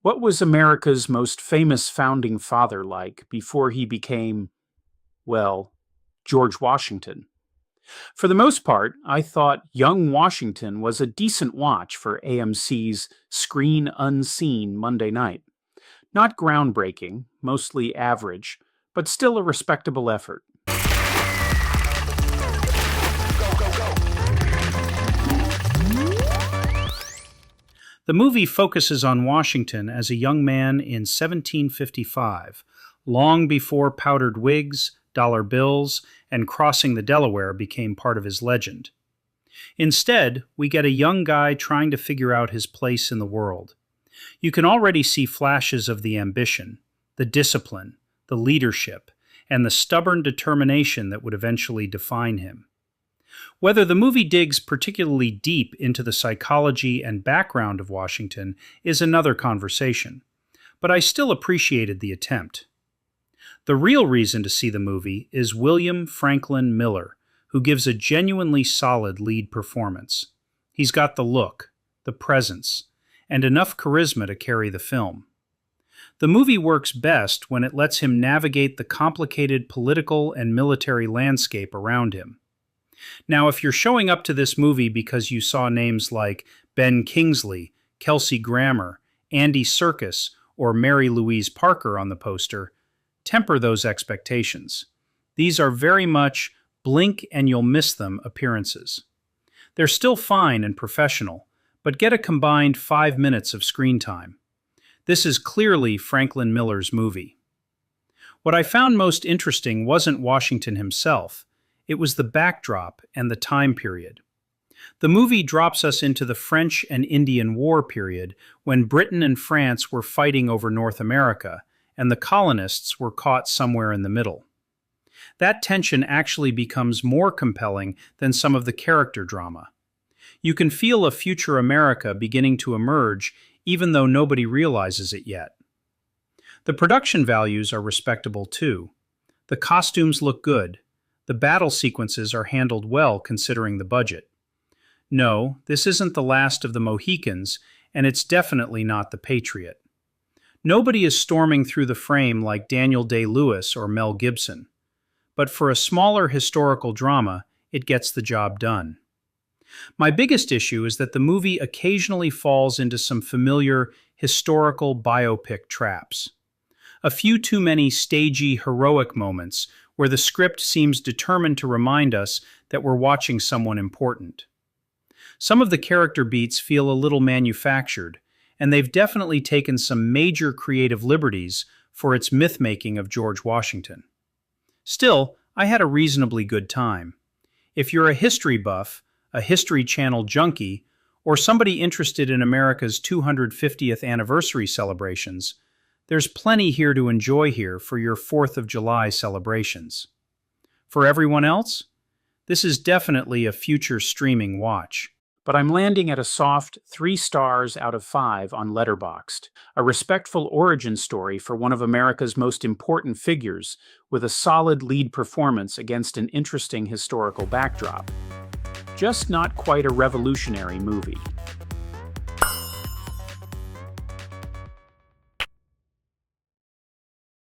What was America's most famous founding father like before he became, well, George Washington? For the most part, I thought Young Washington was a decent watch for AMC's Screen Unseen Monday night. Not groundbreaking, mostly average, but still a respectable effort. The movie focuses on Washington as a young man in 1755, long before powdered wigs, dollar bills, and crossing the Delaware became part of his legend. Instead, we get a young guy trying to figure out his place in the world. You can already see flashes of the ambition, the discipline, the leadership, and the stubborn determination that would eventually define him. Whether the movie digs particularly deep into the psychology and background of Washington is another conversation, but I still appreciated the attempt. The real reason to see the movie is William Franklin Miller, who gives a genuinely solid lead performance. He's got the look, the presence, and enough charisma to carry the film. The movie works best when it lets him navigate the complicated political and military landscape around him. Now, if you're showing up to this movie because you saw names like Ben Kingsley, Kelsey Grammer, Andy Serkis, or Mary Louise Parker on the poster, temper those expectations. These are very much blink and you'll miss them appearances. They're still fine and professional, but get a combined 5 minutes of screen time. This is clearly Franklin Miller's movie. What I found most interesting wasn't Washington himself. It was the backdrop and the time period. The movie drops us into the French and Indian War period when Britain and France were fighting over North America, and the colonists were caught somewhere in the middle. That tension actually becomes more compelling than some of the character drama. You can feel a future America beginning to emerge even though nobody realizes it yet. The production values are respectable too. The costumes look good. The battle sequences are handled well considering the budget. No, this isn't the last of the Mohicans, and it's definitely not The Patriot. Nobody is storming through the frame like Daniel Day-Lewis or Mel Gibson. But for a smaller historical drama, it gets the job done. My biggest issue is that the movie occasionally falls into some familiar historical biopic traps. A few too many stagey, heroic moments where the script seems determined to remind us that we're watching someone important. Some of the character beats feel a little manufactured, and they've definitely taken some major creative liberties for its myth-making of George Washington. Still, I had a reasonably good time. If you're a history buff, a History Channel junkie, or somebody interested in America's 250th anniversary celebrations, there's plenty here to enjoy here for your 4th of July celebrations. For everyone else, this is definitely a future streaming watch. But I'm landing at a soft 3 stars out of 5 on Letterboxd, a respectful origin story for one of America's most important figures, with a solid lead performance against an interesting historical backdrop. Just not quite a revolutionary movie.